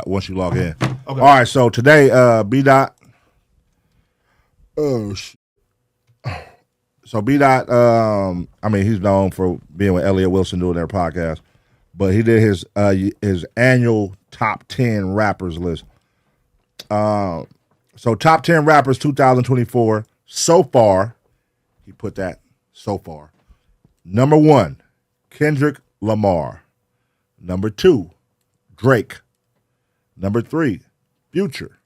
once you log in. Okay. All right, so today, Bdot. Oh shit. So Bdot, I mean, he's known for being with Elliot Wilson doing their podcast, but he did his annual top 10 rappers list. So top 10 rappers 2024 so far. He put that so far. Number 1, Kendrick Lamar. Number 2, Drake. Number 3, Future.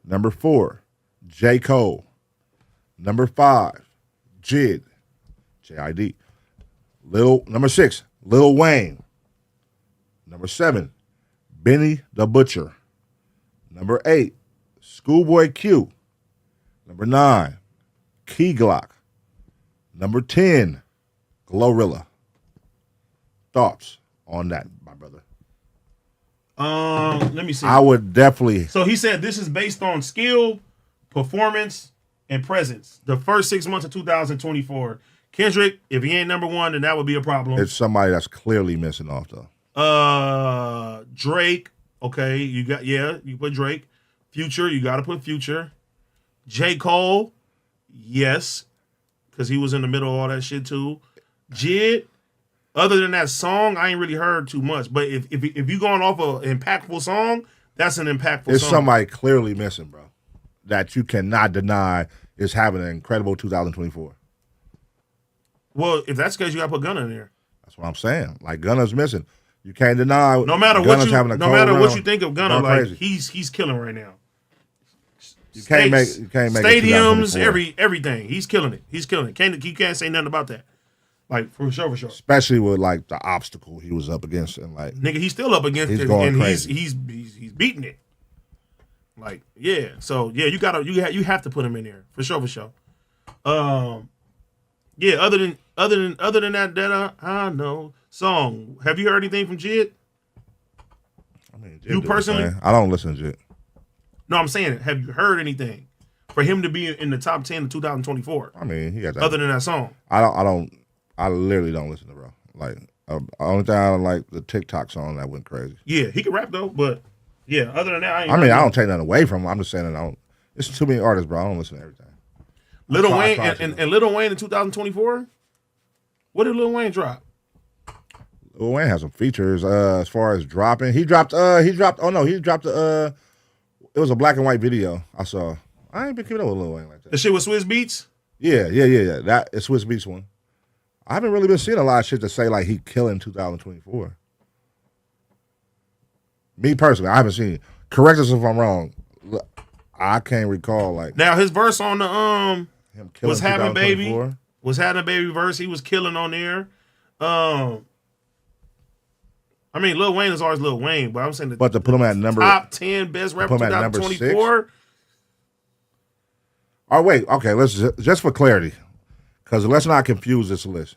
Number 4, J. Cole. Number 5, Jid. J-I-D. Number 6, Lil Wayne. Number 7, Benny the Butcher. Number 8, Schoolboy Q. Number 9, Key Glock. Number 10, Glorilla. Thoughts on that, my brother? Let me see. I would definitely. So he said this is based on skill, performance, and presence. The first 6 months of 2024. Kendrick, if he ain't number 1, then that would be a problem. It's somebody that's clearly missing off though. Drake. Okay, you put Drake. Future, you got to put Future. J. Cole, yes, because he was in the middle of all that shit too. Jid, other than that song, I ain't really heard too much. But if you going off an impactful song, that's an impactful song. It's somebody clearly missing, bro, that you cannot deny is having an incredible 2024. Well, if that's the case, you got to put Gunna in there. That's what I'm saying. Like, Gunna's missing. You can't deny. No matter Gunna's what you think of Gunna, like crazy. he's killing right now. You can't make stadiums, everything. He's killing it. You can't say nothing about that. Like for sure. Especially with like the obstacle he was up against, and like nigga, he's still up against it, and he's beating it. Like yeah, so yeah, you have to put him in there for sure. Yeah, other than that I know song. Have you heard anything from Jid? I mean, you personally? I don't listen to Jid. No, I'm saying, have you heard anything for him to be in the top 10 of 2024? I mean, he got that. Other than that song, I literally don't listen to bro. Like, only thing I don't like the TikTok song that went crazy. Yeah, he can rap though, but yeah, other than that, I don't take nothing away from him. I'm just saying that I don't. It's too many artists, bro. I don't listen to everything. Lil Wayne and Lil Wayne in 2024. What did Lil Wayne drop? Lil Wayne has some features. As far as dropping, he dropped. It was a black and white video I saw. I ain't been keeping up with Lil Wayne like that. The shit with Swiss Beats? Yeah. That is Swiss Beats one. I haven't really been seeing a lot of shit to say like he killing 2024. Me personally, I haven't seen. Correct us if I'm wrong. I can't recall like. Now his verse on the him killing was having baby verse. He was killing on there. I mean, Lil Wayne is always Lil Wayne, but I'm saying but to put him at number top 10 best rapper 2024. Oh wait, okay. Let's just for clarity, because let's not confuse this list.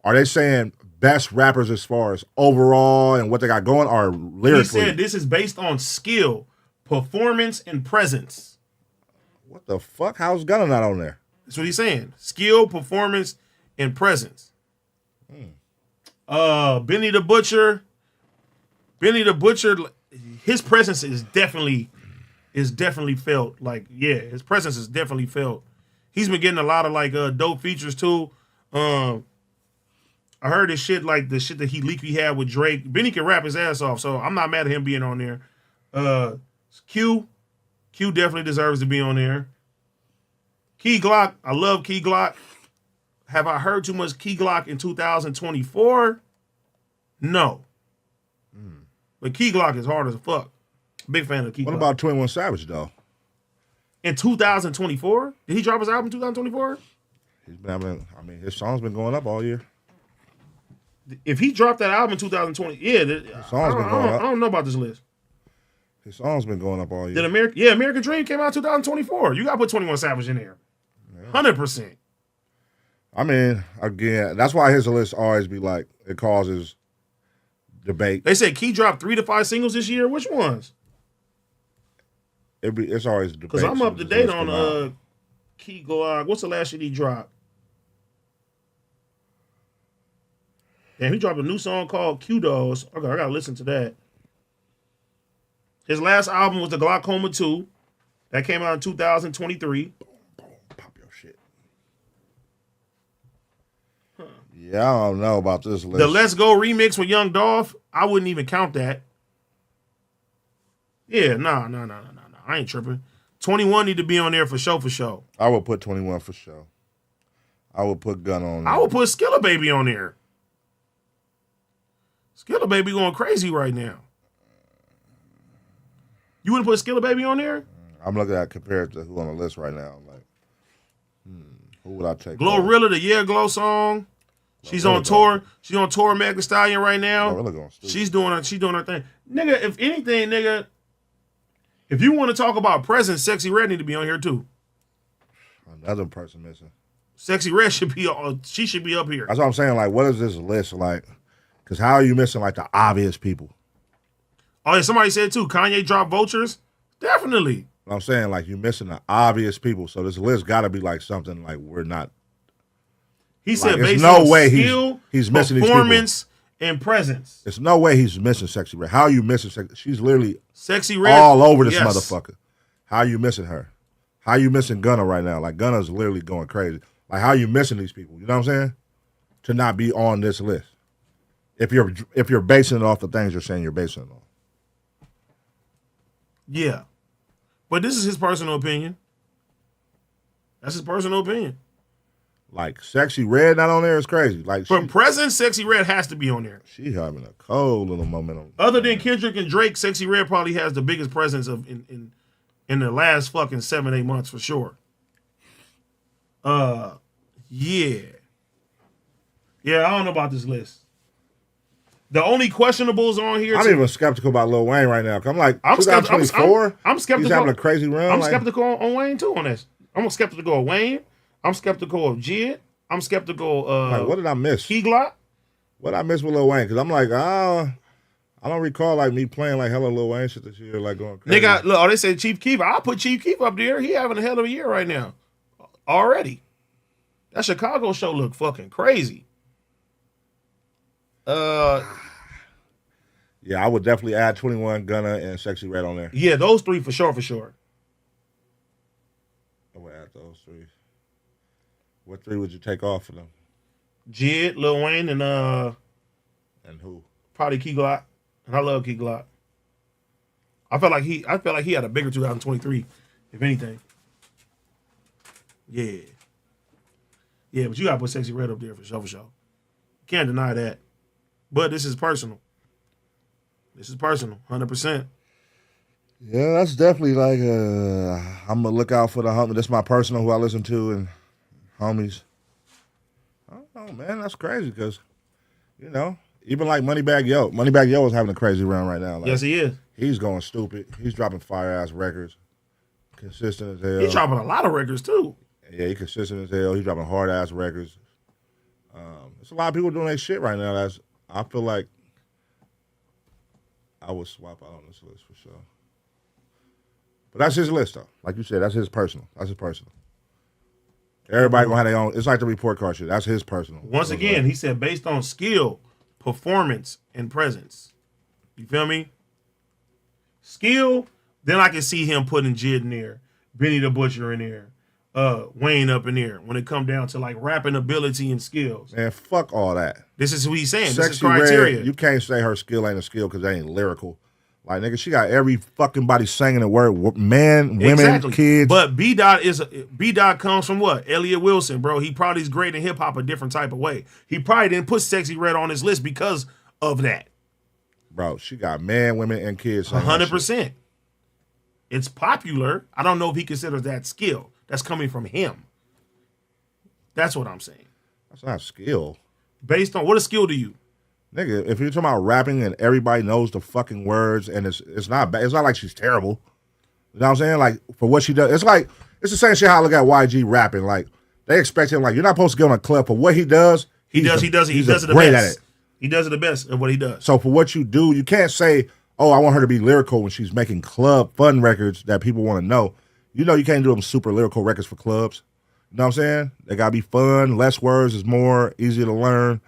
Are they saying best rappers as far as overall and what they got going, or lyrically? He said this is based on skill, performance, and presence. What the fuck? How's Gunna not on there? That's what he's saying. Skill, performance, and presence. Benny the Butcher. His presence is definitely felt. Like, yeah, his presence is definitely felt. He's been getting a lot of like dope features too. I heard this shit like the shit that he had with Drake. Benny can rap his ass off, so I'm not mad at him being on there. Q definitely deserves to be on there. Key Glock, I love Key Glock. Have I heard too much Key Glock in 2024? No. But Key Glock is hard as fuck. Big fan of Key Glock. What about 21 Savage though? In 2024? Did he drop his album in 2024? He's been having. I mean, his song's been going up all year. If he dropped that album in 2020, yeah, his song's been going up. I don't know about this list. His song's been going up all year. Did American Dream came out in 2024. You got to put 21 Savage in there. 100%. I mean, again, that's why his list always be like, it causes debate. They said Key dropped 3 to 5 singles this year. Which ones? It's always debate. Because I'm up to date on Key Glock. What's the last shit he dropped? Damn, he dropped a new song called Q Dolls. Okay, I got to listen to that. His last album was the Glaucoma 2. That came out in 2023. Pop your shit. Yeah, I don't know about this list. The Let's Go remix with Young Dolph, I wouldn't even count that. Yeah, no. I ain't tripping. 21 need to be on there for sure. I would put 21 for sure. I would put Gunna on there. I would put Skilla Baby on there. Skilla Baby going crazy right now. You wouldn't put Skilla Baby on there? I'm looking at compared to who on the list right now. I'm like, who would I take? Glorilla, the Yeah Glow song. She's on tour. She's on tour with Meg Thee Stallion right now. She's doing her thing. Nigga, if anything, nigga, if you want to talk about presence, Sexy Red need to be on here too. Another person missing. Sexy Red should be she should be up here. That's what I'm saying. Like, what is this list like? Because how are you missing like the obvious people? Oh yeah, somebody said too. Kanye dropped Vultures. Definitely. I'm saying like you're missing the obvious people. So this list got to be like something like we're not. He said there's based no on way skill, he's missing performance, and presence. There's no way he's missing Sexy Red. How are you missing Sexy? She's literally Sexy Red all over this motherfucker. How are you missing her? How are you missing Gunna right now? Like Gunna's literally going crazy. Like how are you missing these people? You know what I'm saying? To not be on this list. If you're basing it off the things you're saying you're basing it on. Yeah. But this is his personal opinion. That's his personal opinion. Like Sexy Red not on there is crazy. Like for presence, Sexy Red has to be on there. She having a cold little momentum. Other than Kendrick and Drake, Sexy Red probably has the biggest presence of in the last fucking 7-8 months for sure. Yeah. Yeah, I don't know about this list. The only questionables on here. I'm even skeptical about Lil Wayne right now. I'm like, 2024. I'm skeptical. He's having a crazy run. I'm skeptical on Wayne too on this. I'm skeptical of Wayne. I'm skeptical of Jid. I'm skeptical of like, what did I miss? Key Glock. What did I miss with Lil Wayne? Because I'm like, I don't recall like me playing like hella Lil Wayne shit this year, like going crazy. Look, they said Chief Keef. I'll put Chief Keef up there. He having a hell of a year right now. Already. That Chicago show look fucking crazy. Yeah, I would definitely add 21, Gunna, and Sexy Red on there. Yeah, those three for sure. I would add those three. What three would you take off for them? Jid, Lil Wayne, and who? Probably Key Glock. And I love Key Glock. I felt like he had a bigger 2023, if anything. Yeah. Yeah, but you gotta put Sexy Red up there for sure. Can't deny that. But this is personal. 100%. Yeah, that's definitely like I'm gonna look out for the homie. That's my personal who I listen to and homies. I don't know, man. That's crazy because, even like Moneybagg Yo. Moneybagg Yo is having a crazy run right now. Like, yes, he is. He's going stupid. He's dropping fire ass records. Consistent as hell. He's dropping a lot of records too. Yeah, he's consistent as hell. He's dropping hard ass records. There's a lot of people doing that shit right now. I feel like I would swap out on this list for sure. But that's his list, though. Like you said, that's his personal. Everybody gonna have their own. It's like the report card shit. That's his personal. Once again, he said based on skill, performance, and presence. You feel me? Skill, then I can see him putting Jid in there, Benny the Butcher in there, Wayne up in there. When it come down to like rapping ability and skills. Man, fuck all that. This is what he's saying. Sexy this is criteria. Red, you can't say her skill ain't a skill because they ain't lyrical. Like, nigga, she got every fucking body singing the word. Man, women, kids. But Bdot comes from what? Elliott Wilson, bro. He probably is great in hip hop a different type of way. He probably didn't put Sexy Red on his list because of that. Bro, she got man, women, and kids. 100%. It's popular. I don't know if he considers that skill. That's coming from him. That's what I'm saying. That's not skill. Based on what a skill to you? Nigga, if you're talking about rapping and everybody knows the fucking words and it's not bad, it's not like she's terrible. You know what I'm saying? Like, for what she does, it's the same shit how I look at YG rapping. Like, they expect him, like, you're not supposed to give him a clip for what he does. He does it the great best. at it. He does it the best at what he does. So for what you do, you can't say, oh, I want her to be lyrical when she's making club fun records that people want to know. You know you can't do them super lyrical records for clubs. You know what I'm saying? They got to be fun. Less words is more, easier to learn.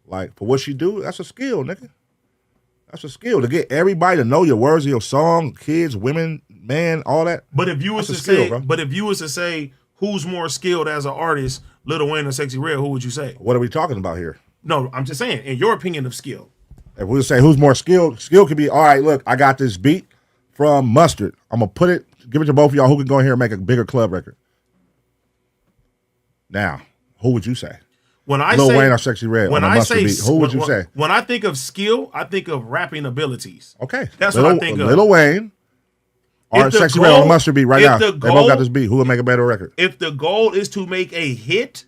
Like, for what she do, that's a skill, nigga. That's a skill to get everybody to know your words of your song, kids, women, man, all that. But if you was to That's a skill, say, bro. but if you was to say who's more skilled as an artist, Lil Wayne or Sexy Red, who would you say? What are we talking about here? No, I'm just saying, in your opinion of skill. If we say who's more skilled, skill could be, all right, look, I got this beat from Mustard. I'm going to give it to both of y'all who can go in here and make a bigger club record. Now, who would you say? When I Lil say, Wayne or Sexy Red on a Mustard beat, who would you say? When I think of skill, I think of rapping abilities. Okay. That's what I think of. Lil Wayne or Sexy Red on a Mustard beat right now. They both got this beat. Who would make a better record? If the goal is to make a hit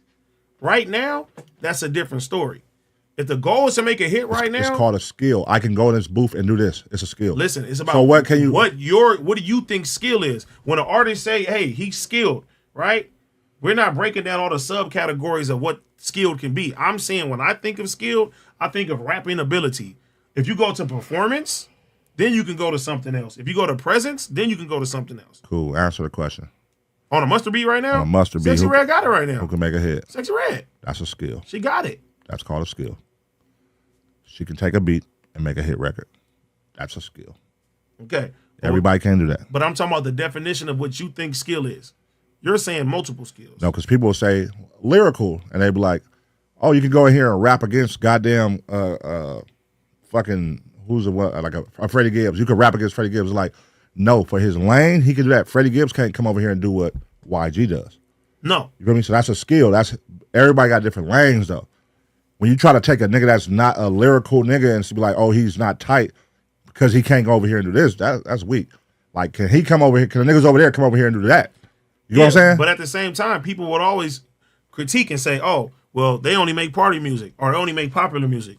right now, that's a different story. If the goal is to make a hit right now, it's called a skill. I can go in this booth and do this. It's a skill. Listen, it's about so what can you? What do you think skill is? When an artist say, "Hey, he's skilled," right? We're not breaking down all the subcategories of what skilled can be. I'm saying when I think of skilled, I think of rapping ability. If you go to performance, then you can go to something else. If you go to presence, then you can go to something else. Cool. Answer the question. On a Mustard beat right now? On a Mustard beat. Sexy Red got it right now. Who can make a hit? Sexy Red. That's a skill. She got it. That's called a skill. She can take a beat and make a hit record. That's a skill. Okay. Everybody can do that. But I'm talking about the definition of what you think skill is. You're saying multiple skills. No, because people will say lyrical, and they be like, "Oh, you can go in here and rap against goddamn fucking who's a Freddie Gibbs. You can rap against Freddie Gibbs." Like, no, for his lane, he can do that. Freddie Gibbs can't come over here and do what YG does. No. You feel me? So that's a skill. That's everybody got different lanes though. When you try to take a nigga that's not a lyrical nigga and be like, "Oh, he's not tight because he can't go over here and do this," that's weak. Like, can he come over here? Can the niggas over there come over here and do that? You know what I'm saying? But at the same time, people would always critique and say, "Oh, well, they only make party music or they only make popular music."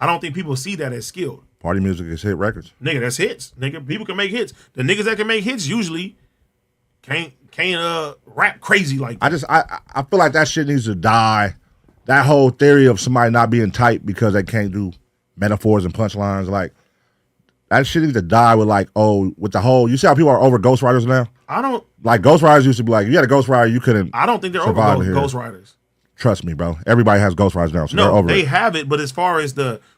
I don't think people see that as skilled. Party music is hit records. Nigga, that's hits. Nigga, people can make hits. The niggas that can make hits usually can't rap crazy like that. I feel like that shit needs to die. That whole theory of somebody not being tight because they can't do metaphors and punchlines, like that shit needs to die with with the whole, you see how people are over ghostwriters now? I don't like ghostwriters used to be like, if you had a ghostwriter, you couldn't. I don't think they're over ghostwriters. Trust me, bro. Everybody has ghostwriters now, so they're over they it. have it, but as far as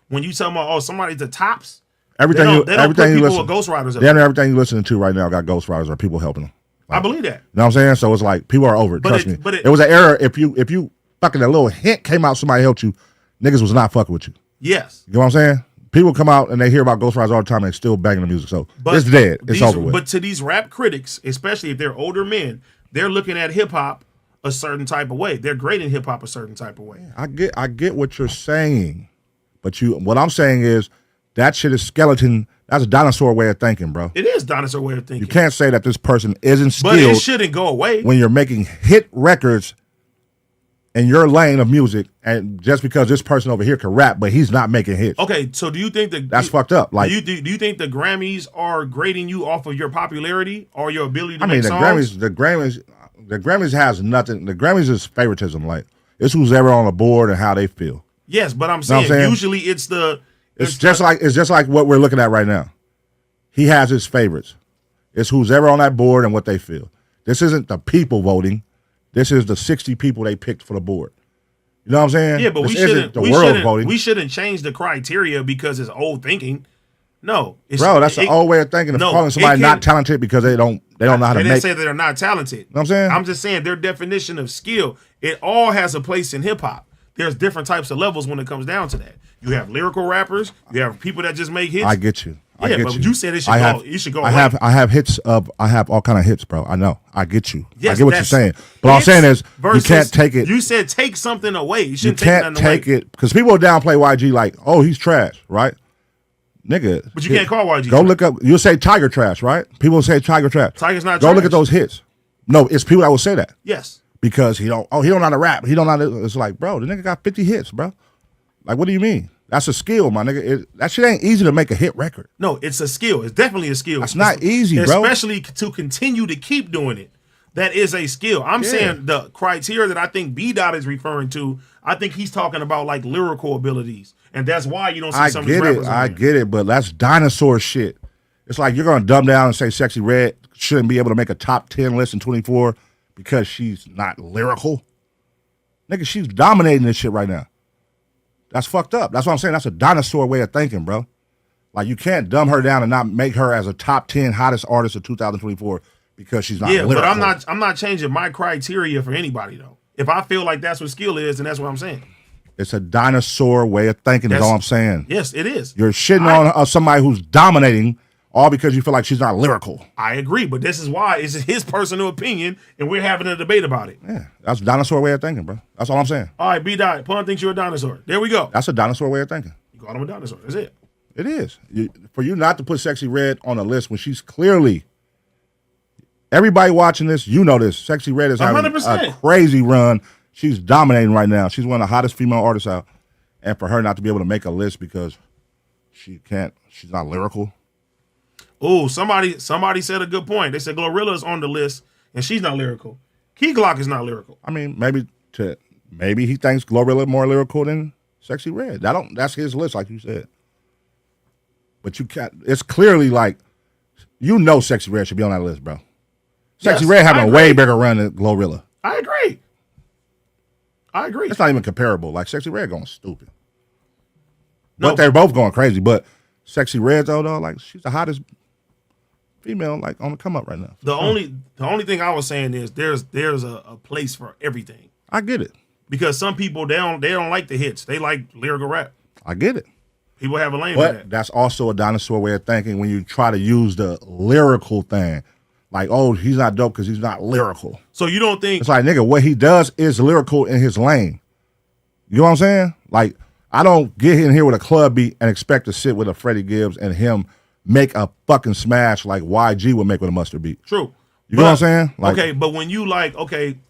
when you tell them, somebody's the tops, everything they don't put people with ghostwriters. Everything you're listening to right now got ghostwriters or people helping them. Like, I believe that. You know what I'm saying? So it's like people are over it. Trust me. It was an error. If you fucking a little hint came out, somebody helped you, niggas was not fucking with you. Yes. You know what I'm saying? People come out and they hear about ghostwriters all the time and they still banging the music. So it's dead. It's over with. But to these rap critics, especially if they're older men, they're looking at hip hop a certain type of way. They're grading hip hop a certain type of way. I get what you're saying, but what I'm saying is that shit is skeleton. That's a dinosaur way of thinking, bro. It is dinosaur way of thinking. You can't say that this person isn't skilled. But it shouldn't go away when you're making hit records in your lane of music, and just because this person over here can rap, but he's not making hits. Okay, so do you think that's fucked up? Like, do you think the Grammys are grading you off of your popularity or your ability to make songs? The Grammys has nothing. The Grammys is favoritism. Like, it's who's ever on the board and how they feel. Yes, but I'm saying, usually it's just like what we're looking at right now. He has his favorites. It's who's ever on that board and what they feel. This isn't the people voting. This is the 60 people they picked for the board. You know what I'm saying? Yeah, but we shouldn't change the criteria because it's old thinking. No, that's the old way of thinking of calling somebody not talented because they don't know how to make. They didn't say they're not talented. You know what I'm saying? I'm just saying their definition of skill. It all has a place in hip hop. There's different types of levels when it comes down to that. You have lyrical rappers. You have people that just make hits. I get you. You said it should go. I have hits of. I have all kind of hits, bro. I know. I get you. Yes, I get what you're saying. But all I'm saying is you can't take it. You said take something away. You can't take it because people downplay YG like, oh, he's trash, right? Nigga. But you can't call YG. Go look up. You'll say Tiger trash, right? People will say Tiger trash. Tiger's not. Go look at those hits. No, it's people that will say that. Yes. Because he don't know how to rap. He don't know how to. It's like, bro, the nigga got 50 hits, bro. Like, what do you mean? That's a skill, my nigga. That shit ain't easy to make a hit record. No, it's a skill. It's definitely a skill. That's not easy, bro. Especially to continue to keep doing it. That is a skill. I'm saying the criteria that I think Bdot is referring to, I think he's talking about like lyrical abilities. And that's why you don't see some of these rappers. I get it, but that's dinosaur shit. It's like you're going to dumb down and say Sexy Red shouldn't be able to make a top 10 list in 24 because she's not lyrical. Nigga, she's dominating this shit right now. That's fucked up. That's what I'm saying. That's a dinosaur way of thinking, bro. Like, you can't dumb her down and not make her as a top 10 hottest artist of 2024 because she's not lyrical. But I'm not changing my criteria for anybody though. If I feel like that's what skill is, then that's what I'm saying. It's a dinosaur way of thinking is all I'm saying. Yes, it is. You're shitting on somebody who's dominating all because you feel like she's not lyrical. I agree, but this is why it's his personal opinion, and we're having a debate about it. Yeah, that's a dinosaur way of thinking, bro. That's all I'm saying. All right, Bdot, Pun thinks you're a dinosaur. There we go. That's a dinosaur way of thinking. You called him a dinosaur. That's it. It is. For you not to put Sexy Red on a list when she's clearly, everybody watching this, you know this. Sexy Red is having 100%. a crazy run. She's dominating right now. She's one of the hottest female artists out. And for her not to be able to make a list because she's not lyrical. Oh, somebody said a good point. They said Glorilla's on the list and she's not lyrical. Key Glock is not lyrical. I mean, maybe he thinks Glorilla more lyrical than Sexy Red. That's his list, like you said. But you can't. It's clearly like, Sexy Red should be on that list, bro. Sexy Red having a way bigger run than Glorilla. I agree. It's not even comparable. Like, Sexy Red going stupid. But they're both going crazy. But Sexy Red, though, like, she's the hottest female, like, on the come up right now. The only thing I was saying is there's a place for everything. I get it. Because some people, they don't like the hits. They like lyrical rap. I get it. People have a lane for that. But that's also a dinosaur way of thinking when you try to use the lyrical thing. Like, oh, he's not dope because he's not lyrical. So you don't think... It's like, nigga, what he does is lyrical in his lane. You know what I'm saying? Like, I don't get in here with a club beat and expect to sit with a Freddie Gibbs and him make a fucking smash like YG would make with a Mustard beat. True. You know what I'm saying? Like, okay, but when you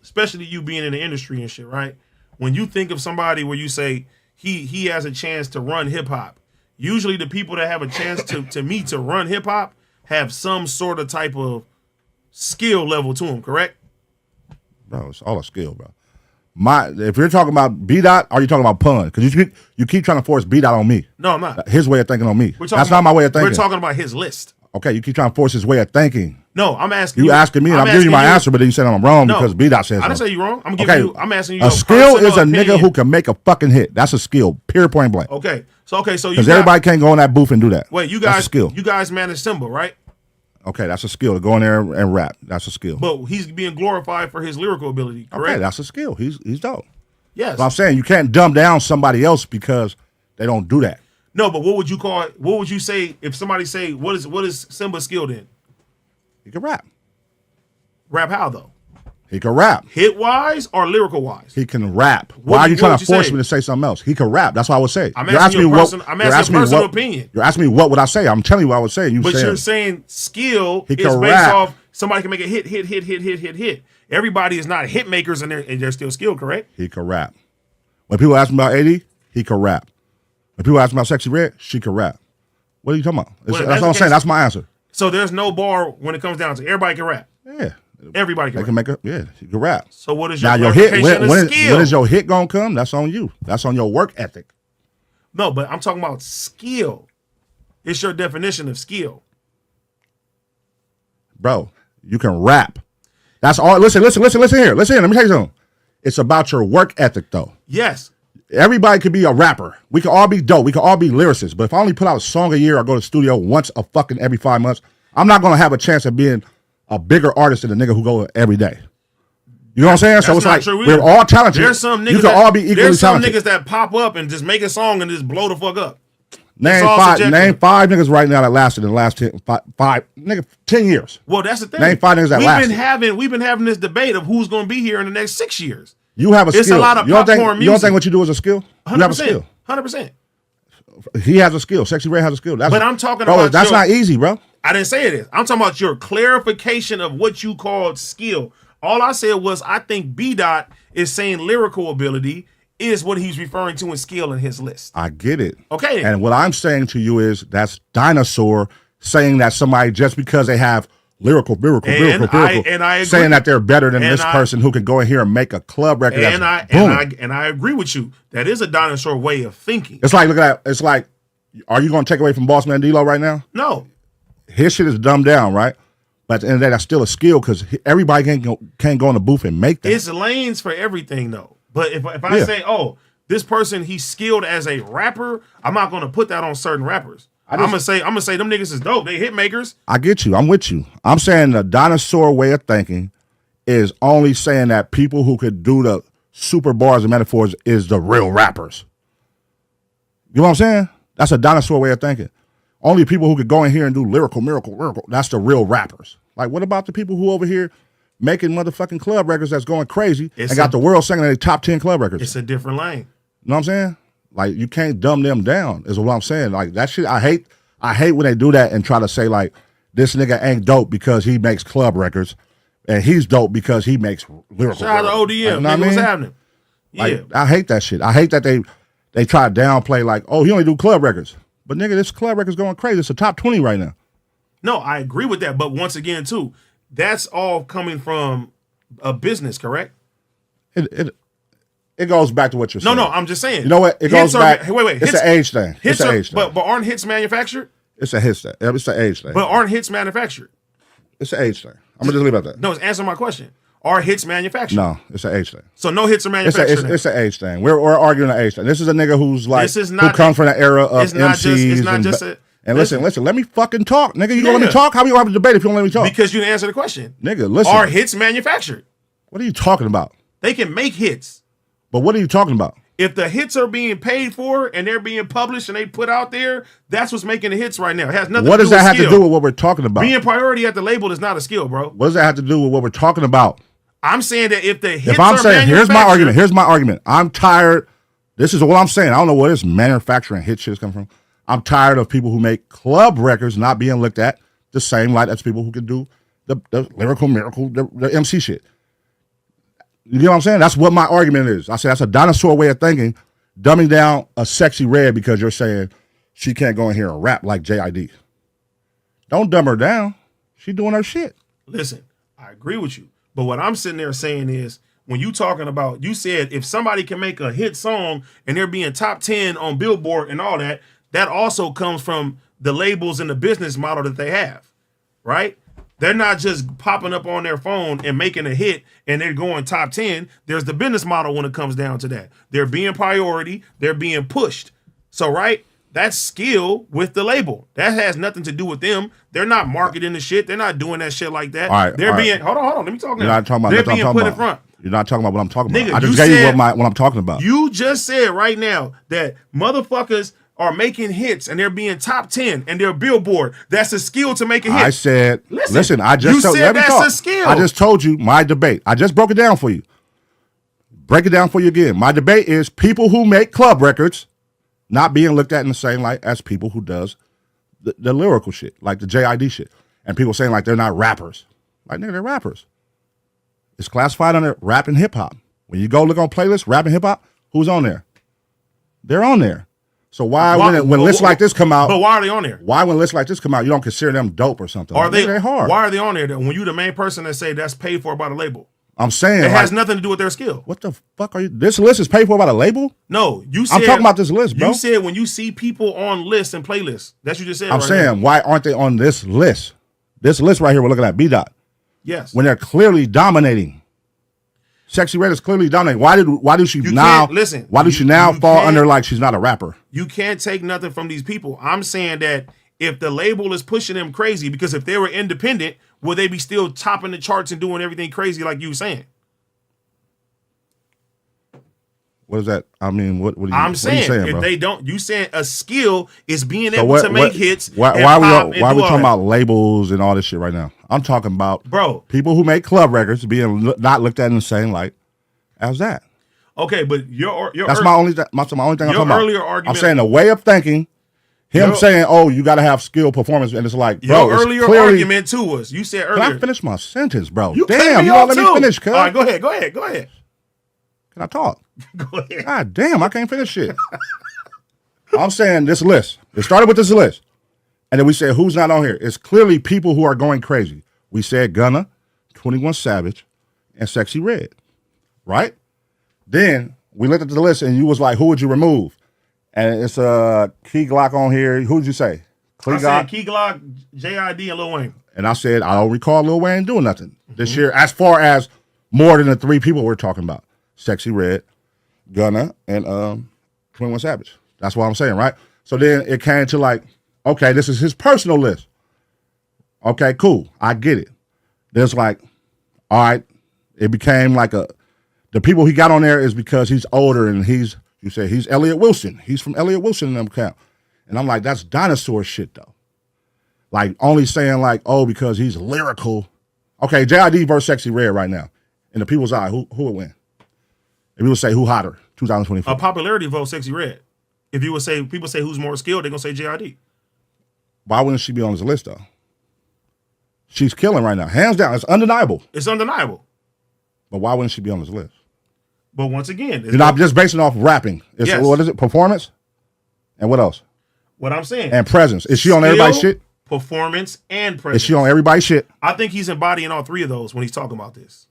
especially you being in the industry and shit, right? When you think of somebody where you say he has a chance to run hip-hop, usually the people that have a chance to run hip-hop have some sort of type of skill level to them, correct? Bro, it's all a skill, bro. If you're talking about Bdot, are you talking about Pun? Because you keep trying to force Bdot on me. No, I'm not. His way of thinking on me. That's not my way of thinking. We're talking about his list. Okay, you keep trying to force his way of thinking. No, I'm asking you. Asking me, and I'm giving you my answer, but then you said I'm wrong because Bdot says I didn't say you're wrong. I'm asking you. A skill is a nigga who can make a fucking hit. That's a skill. Period, point blank. Okay, so because everybody can't go in that booth and do that. Wait, you guys manage Simba, right? Okay, that's a skill to go in there and rap. That's a skill. But he's being glorified for his lyrical ability, correct? Okay, that's a skill. He's dope. Yes. But I'm saying you can't dumb down somebody else because they don't do that. No, but what would you call it? What would you say if somebody say what is Simba skilled in? He can rap. Rap how though? He can rap. Hit wise or lyrical wise? He can rap. Why are you trying to force me to say something else? He can rap. That's what I would say. I'm asking you personal opinion. You're asking me what would I say? I'm telling you what I would say. You're saying skill is based off somebody can make a hit. Everybody is not hit makers and they're still skilled, correct? He can rap. When people ask me about 80, he can rap. When people ask me about Sexy Red, she can rap. What are you talking about? That's what I'm saying. That's my answer. So there's no bar when it comes down to everybody can rap. Yeah. Everybody can rap. He can rap. So what is your hit? When is your hit gonna come? That's on you. That's on your work ethic. No, but I'm talking about skill. It's your definition of skill. Bro, you can rap. That's all. Listen here. Listen here. Let me tell you something. It's about your work ethic, though. Yes. Everybody could be a rapper. We could all be dope. We could all be lyricists. But if I only put out a song a year or go to the studio once every 5 months, I'm not going to have a chance of being a bigger artist than the nigga who go every day. You know what I'm saying? So it's like we're all talented. There's some niggas all be equally there's some talented. niggas that pop up and just make a song and just blow the fuck up. Name five niggas right now that lasted in the last 10 years. Well, that's the thing. Name 5 niggas that lasted. We've been having this debate of who's going to be here in the next 6 years. You have a skill. It's a lot of popcorn music. You don't think what you do is a skill? 100%. You have a skill. 100%. He has a skill. Sexy Red has a skill. But I'm talking about that's not easy, bro. I didn't say it is. I'm talking about your clarification of what you called skill. All I said was I think Bdot is saying lyrical ability is what he's referring to in skill in his list. I get it. Okay. And what I'm saying to you is that's dinosaur saying that somebody just because they have lyrical, and I agree. Saying that they're better than this person who can go in here and make a club record. And I agree with you. That is a dinosaur way of thinking. It's like, look at that. It's like, are you going to take away from Boss Man D-Lo right now? No. His shit is dumbed down, right? But at the end of the day, that's still a skill because everybody can't go in the booth and make that. It's lanes for everything, though. But if I say, oh, this person, he's skilled as a rapper, I'm not going to put that on certain rappers. I'm gonna say them niggas is dope. They hit makers. I get you. I'm with you. I'm saying the dinosaur way of thinking is only saying that people who could do the super bars and metaphors is the real rappers. You know what I'm saying? That's a dinosaur way of thinking. Only people who could go in here and do lyrical, miracle, that's the real rappers. Like, what about the people who over here making motherfucking club records that's going crazy and got the world singing their top 10 club records? It's a different lane. You know what I'm saying? Like, you can't dumb them down, is what I'm saying. Like, that shit, I hate when they do that and try to say, like, this nigga ain't dope because he makes club records, and he's dope because he makes lyrical. Shout out to ODM. Like, what's happening? Yeah. Like, I hate that shit. I hate that they try to downplay, like, oh, he only do club records. But, nigga, this club record's going crazy. It's a top 20 right now. No, I agree with that. But once again, too, that's all coming from a business, correct? It goes back to what you're saying. No, I'm just saying. You know what? It goes back. Wait. It's an age thing. It's an age thing. But aren't hits manufactured? It's a hits thing. It's an age thing. But aren't hits manufactured? It's an age thing. I'm going to just leave it at that. No, answer my question. Are hits manufactured? No, it's an age thing. So no hits are manufactured. It's an age thing. We're arguing an age thing. This is a nigga who's like, who comes from the era of MCs. And listen, let me fucking talk. Nigga, you gonna let me talk? How you gonna have a debate if you don't let me talk? Because you didn't answer the question. Nigga, listen. Are hits manufactured? What are you talking about? They can make hits. But what are you talking about? If the hits are being paid for and they're being published and they put out there, that's what's making the hits right now. It has nothing to do with skill. What does that have to do with what we're talking about? Being priority at the label is not a skill, bro. What does that have to do with what we're talking about? I'm saying that if the hits if I'm saying, here's my argument. I'm tired. This is what I'm saying. I don't know where this manufacturing hit shit is coming from. I'm tired of people who make club records not being looked at the same light as people who can do the lyrical miracle, the MC shit. You know what I'm saying? That's what my argument is. I say that's a dinosaur way of thinking, dumbing down a Sexy Red because you're saying she can't go in here and rap like JID. Don't dumb her down. She doing her shit. Listen, I agree with you. But what I'm sitting there saying is, when you talking about, you said if somebody can make a hit song and they're being top 10 on Billboard and all that, that also comes from the labels and the business model that they have, right? They're not just popping up on their phone and making a hit and they're going top 10. There's the business model when it comes down to that. They're being priority. They're being pushed. So, right, that's skill with the label. That has nothing to do with them. They're not marketing the shit. They're not doing that shit like that. All right, they're being, hold on. Let me talk now. You're not talking about they're being put in front. You're not talking about what I'm talking about. Nigga, I just gave you what I'm talking about. You just said right now that motherfuckers are making hits and they're being top 10 and they're Billboard. That's a skill to make a hit. I said, listen, I just told you. You said that's a skill. I just told you my debate. I just broke it down for you. Break it down for you again. My debate is people who make club records not being looked at in the same light as people who does the lyrical shit, like the JID shit. And people saying like they're not rappers. Like, nigga, they're rappers. It's classified under rap and hip hop. When you go look on playlists, rap and hip hop, who's on there? They're on there. So why when lists like this come out? But why are they on there? Why when lists like this come out, you don't consider them dope or something? Are they hard? Why are they on there? When you the main person that say that's paid for by the label? I'm saying it has nothing to do with their skill. What the fuck are you? This list is paid for by the label? No, you said. I'm talking about this list, bro. You said when you see people on lists and playlists. That's what you just said. I'm saying, now. why aren't they on this list? This list right here, we're looking at Bdot. Yes. When they're clearly dominating. Sexy Red is clearly dominating. Why do she now fall under like she's not a rapper? You can't take nothing from these people. I'm saying that if the label is pushing them crazy, because if they were independent, would they be still topping the charts and doing everything crazy like you were saying? What is that? I mean, what are you? I'm saying, if they don't, you saying a skill is being able to make hits. Why are we talking about labels and all this shit right now? I'm talking about people who make club records being not looked at in the same light as that. Okay, but that's my only thing I'm talking about. Earlier argument, I'm saying the way of thinking. Him saying, "Oh, you got to have skill performance," and it's like, bro, your earlier argument to us. You said earlier. Can I finish my sentence, bro? Damn, you don't let me finish, cuz. All right, go ahead. Can I talk? Go ahead. God damn, I can't finish shit. I'm saying this list. It started with this list. And then we said, who's not on here? It's clearly people who are going crazy. We said Gunna, 21 Savage, and Sexy Red. Right? Then we looked at the list and you was like, who would you remove? And it's Key Glock on here. Who did you say? I said Key Glock, JID, and Lil Wayne. And I said, I don't recall Lil Wayne doing nothing this year as far as more than the three people we're talking about. Sexy Red, Gunna, and 21 Savage. That's what I'm saying, right? So then it came to like, Okay, this is his personal list. Okay, cool. I get it. There's like, all right, it became like the people he got on there is because he's older and he's Elliott Wilson. He's from Elliott Wilson in them camp. And I'm like, that's dinosaur shit though. Like only saying like, oh, because he's lyrical. Okay, JID versus Sexy Red right now. In the people's eye, who would win? If you would say who hotter, 2024. A popularity vote, Sexy Red. If you would say, people say who's more skilled, they're going to say JID. Why wouldn't she be on his list though? She's killing right now. Hands down. It's undeniable. It's undeniable. But why wouldn't she be on his list? But once again, you're not just basing off rapping. It's, yes. What is it? Performance? And what else? What I'm saying. And presence. Is she on everybody's shit? Performance and presence. Is she on everybody's shit? I think he's embodying all three of those when he's talking about this.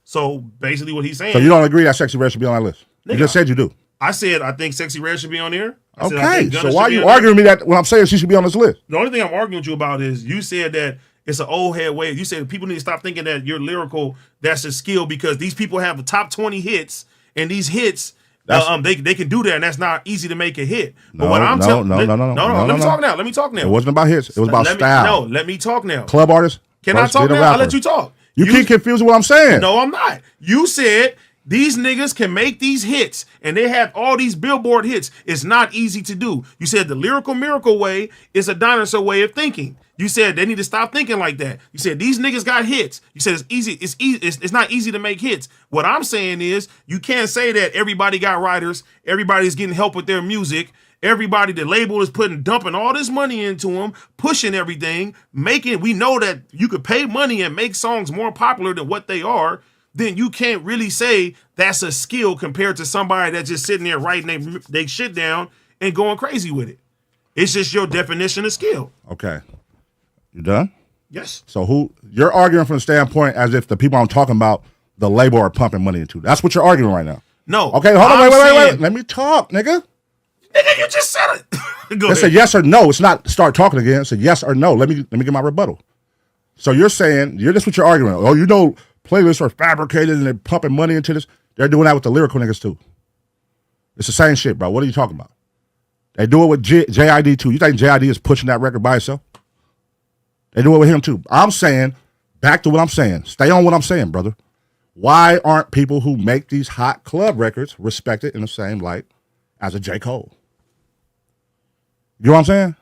So basically what he's saying. So you don't agree that Sexy Red should be on that list? Nigga, You just said you do. I said I think Sexy Red should be on there. Okay, so why are you arguing me that when I'm saying she should be on this list? The only thing I'm arguing with you about is you said that it's an old head way. You said people need to stop thinking that you're lyrical. That's a skill because these people have the top 20 hits, and these hits, they can do that, and that's not easy to make a hit. But what I'm telling no. Let me talk now. It wasn't about hits. It was about style. No, let me talk now. Club artists. Can I talk now? I'll let you talk. You keep confusing what I'm saying. No, I'm not. You said these niggas can make these hits, and they have all these Billboard hits. It's not easy to do. You said the lyrical miracle way is a dinosaur way of thinking. You said they need to stop thinking like that. You said these niggas got hits. You said it's easy. It's not easy to make hits. What I'm saying is you can't say that everybody got writers. Everybody's getting help with their music. Everybody, the label is dumping all this money into them, pushing everything, making. We know that you could pay money and make songs more popular than what they are. Then you can't really say that's a skill compared to somebody that's just sitting there writing they shit down and going crazy with it. It's just your definition of skill. Okay. You done? Yes. So you're arguing from the standpoint as if the people I'm talking about, the label are pumping money into. That's what you're arguing right now. No. Okay, hold on, wait. Let me talk, nigga. Nigga, you just said it. Go ahead. It's a yes or no. It's not start talking again. It's a yes or no. Let me get my rebuttal. So you're saying, that's what you're arguing. Oh, playlists are fabricated and they're pumping money into this. They're doing that with the lyrical niggas too. It's the same shit, bro. What are you talking about? They do it with JID too. You think JID is pushing that record by itself? They do it with him too. I'm saying, back to what I'm saying. Stay on what I'm saying, brother. Why aren't people who make these hot club records respected in the same light as a J. Cole? You know what I'm saying?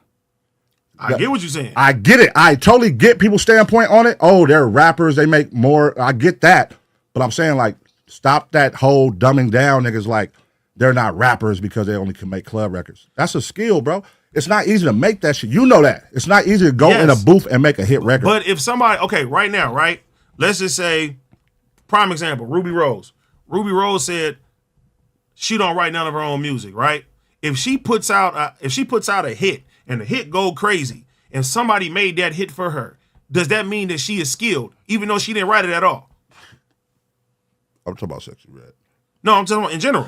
I get what you're saying. I get it. I totally get people's standpoint on it. Oh, they're rappers. They make more. I get that. But I'm saying, like, stop that whole dumbing down niggas like they're not rappers because they only can make club records. That's a skill, bro. It's not easy to make that shit. You know that. It's not easy to go in a booth and make a hit record. But if somebody, okay, right now, right? Let's just say, prime example, Ruby Rose. Ruby Rose said she don't write none of her own music, right? If she puts out a hit and the hit go crazy and somebody made that hit for her, does that mean that she is skilled even though she didn't write it at all? I'm talking about Sexy Red. No, I'm talking about in general.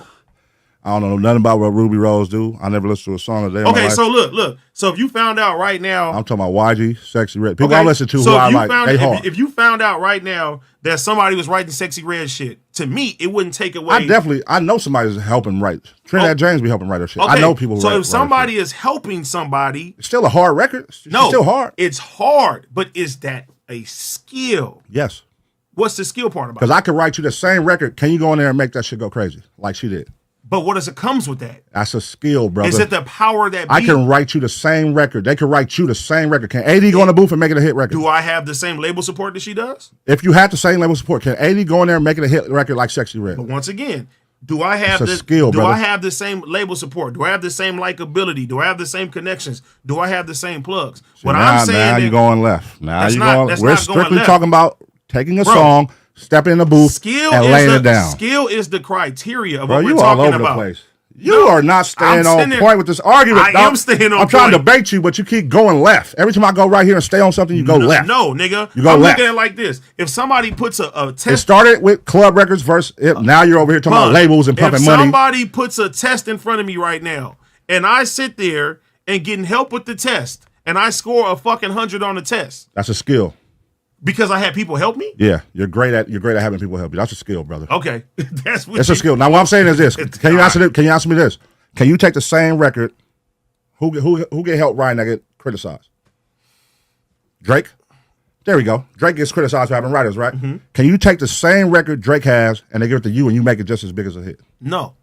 I don't know nothing about what Ruby Rose do. I never listened to a song a day. Okay, so look. So if you found out right now, I'm talking about YG, Sexy Red. People I listen to who I like, they hard. If you found out right now that somebody was writing Sexy Red shit, to me, it wouldn't take away. I know somebody's helping write. Trinidad James be helping write her shit. Okay. I know people who So write, if somebody is helping somebody. It's still a hard record. It's still hard. It's hard, but is that a skill? Yes. What's the skill part about it? Because I could write you the same record. Can you go in there and make that shit go crazy like she did? But what does it comes with that? That's a skill, brother. Is it the power that I can write you the same record. They can write you the same record. Can AD go in the booth and make it a hit record? Do I have the same label support that she does? If you had the same label support, can AD go in there and make it a hit record like Sexy Red? But once again, do I have I have the same label support? Do I have the same likability? Do I have the same connections? Do I have the same plugs? I'm saying now you're going left. We're strictly left. talking about taking a song, stepping in the booth, and laying it down. Skill is the criteria of Bro, what we're you talking all over about. The place. You are not staying on point with this argument. I am staying on point. I'm trying to debate you, but you keep going left. Every time I go right here and stay on something, you go left. No, nigga. You go left. Looking at it like this. If somebody puts a test. It started with club records versus now you're over here talking about labels and pumping money. If somebody puts a test in front of me right now, and I sit there and getting help with the test, and I score a fucking 100 on the test. That's a skill. Because I had people help me? Yeah, you're great at having people help you. That's a skill, brother. Okay. It's a skill. Now what I'm saying is this. Can you answer me this? Can you take the same record? Who get help writing that get criticized? Drake. There we go. Drake gets criticized for having writers, right? Mm-hmm. Can you take the same record Drake has and they give it to you and you make it just as big as a hit? No.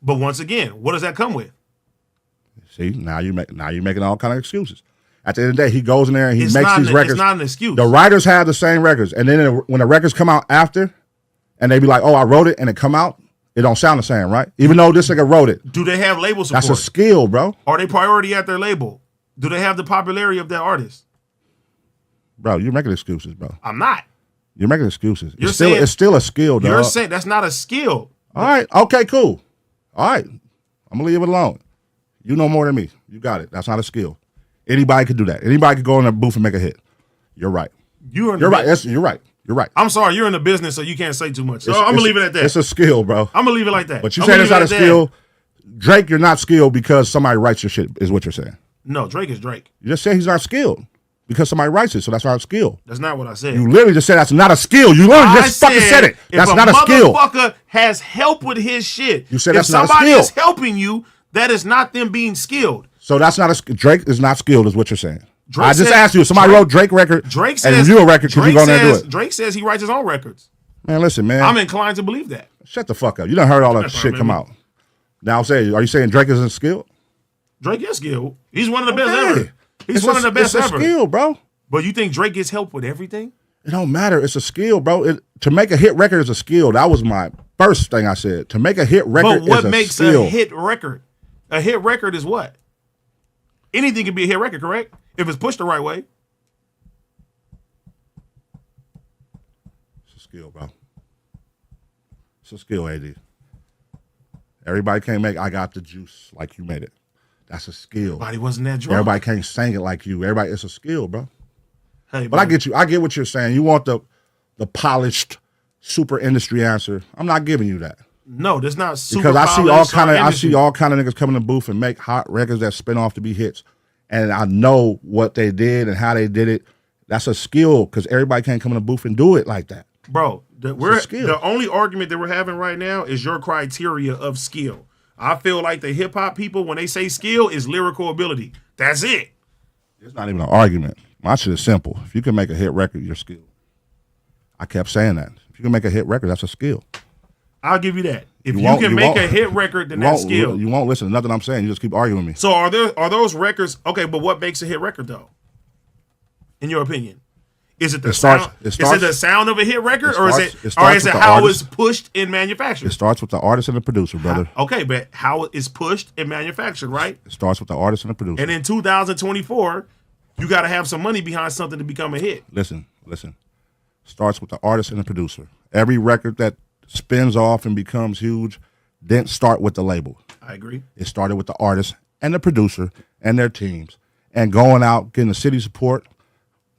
But once again, what does that come with? See, now you're making all kind of excuses. At the end of the day, he goes in there and he makes these records. It's not an excuse. The writers have the same records, and then when the records come out after, and they be like, "Oh, I wrote it," and it come out, it don't sound the same, right? Even though this nigga wrote it. Do they have label support? That's a skill, bro. Are they priority at their label? Do they have the popularity of their artist? Bro, you're making excuses, bro. I'm not. You're making excuses. It's still a skill, dog. You're saying that's not a skill. All right. Okay, cool. All right. I'm going to leave it alone. You know more than me. You got it. That's not a skill. Anybody could do that. Anybody could go in the booth and make a hit. You're right. You're right. You're right. You're right. I'm sorry. You're in the business, so you can't say too much. So I'm going to leave it at that. It's a skill, bro. I'm going to leave it like that. But you saying it's not a skill. Drake, you're not skilled because somebody writes your shit, is what you're saying. No, Drake is Drake. You just said he's not skilled because somebody writes it, so that's not a skill. That's not what I said. You literally just said that's not a skill. You literally just fucking said it. That's not a skill. If a motherfucker has help with his shit, you said that's not a skill. If somebody is helping you, that is not them being skilled. So that's not a Drake is not skilled, is what you're saying. Drake I just asked you if somebody wrote Drake record and you a record, could you go in there and do it? Drake says he writes his own records. Man, listen, man. I'm inclined to believe that. Shut the fuck up. You done heard all that shit come out. Now I'm saying, are you saying Drake isn't skilled? Drake is skilled. He's one of the best ever. He's one of the best ever. It's a skill, bro. But you think Drake gets help with everything? It don't matter. It's a skill, bro. To make a hit record is a skill. That was my first thing I said. To make a hit record is a skill. But what makes a hit record? A hit record is what? Anything can be a hit record, correct? If it's pushed the right way. It's a skill, bro. It's a skill, AD. Everybody can't make I Got the Juice like you made it. That's a skill. Everybody wasn't that drunk. Everybody can't sing it like you. It's a skill, bro. Hey, but I get you. I get what you're saying. You want the polished super industry answer. I'm not giving you that. No, that's not super because polished. I see all kind of niggas come in the booth and make hot records that spin off to be hits. And I know what they did and how they did it. That's a skill because everybody can't come in the booth and do it like that. Bro, the only argument that we're having right now is your criteria of skill. I feel like the hip hop people, when they say skill, is lyrical ability. That's it. It's not even an argument. My shit is simple. If you can make a hit record, you're skilled. I kept saying that. If you can make a hit record, that's a skill. I'll give you that. If you can make a hit record, then that's skill. You won't listen to nothing I'm saying. You just keep arguing with me. So are those records okay? But what makes a hit record though? In your opinion, is it the sound? Is it the sound of a hit record, or is it how it's pushed and manufactured? It starts with the artist and the producer, brother. Okay, but how it's pushed and manufactured, right? It starts with the artist and the producer. And in 2024, you got to have some money behind something to become a hit. Listen. Starts with the artist and the producer. Every record that spins off and becomes huge didn't start with the label. I agree. It started with the artist and the producer and their teams and going out, getting the city support,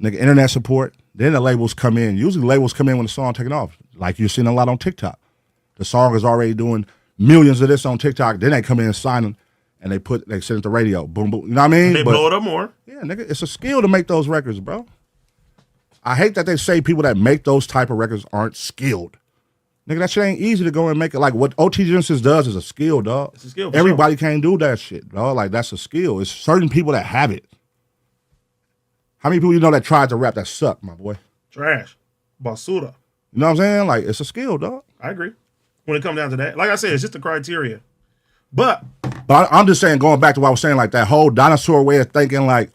internet support. Then the labels come in. Usually labels come in when the song taking off. Like you're seeing a lot on TikTok. The song is already doing millions of this on TikTok. Then they come in and sign them and they send it to radio. Boom, boom. You know what I mean? They blow it up more. Yeah, nigga, it's a skill to make those records, bro. I hate that they say people that make those type of records aren't skilled. Nigga, that shit ain't easy to go and make it. Like what OT Genesis does is a skill, dog. It's a skill. Everybody can't do that shit, dog. Like that's a skill. It's certain people that have it. How many people you know that tried to rap that suck, my boy? Trash. Basura. You know what I'm saying? Like it's a skill, dog. I agree. When it comes down to that, like I said, it's just a criteria. But I'm just saying, going back to what I was saying, like that whole dinosaur way of thinking, like,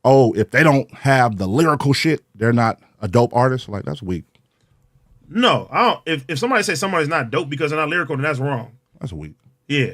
oh, if they don't have the lyrical shit, they're not a dope artist. Like that's weak. No, I don't. If somebody says somebody's not dope because they're not lyrical, then that's wrong. That's weak. Yeah.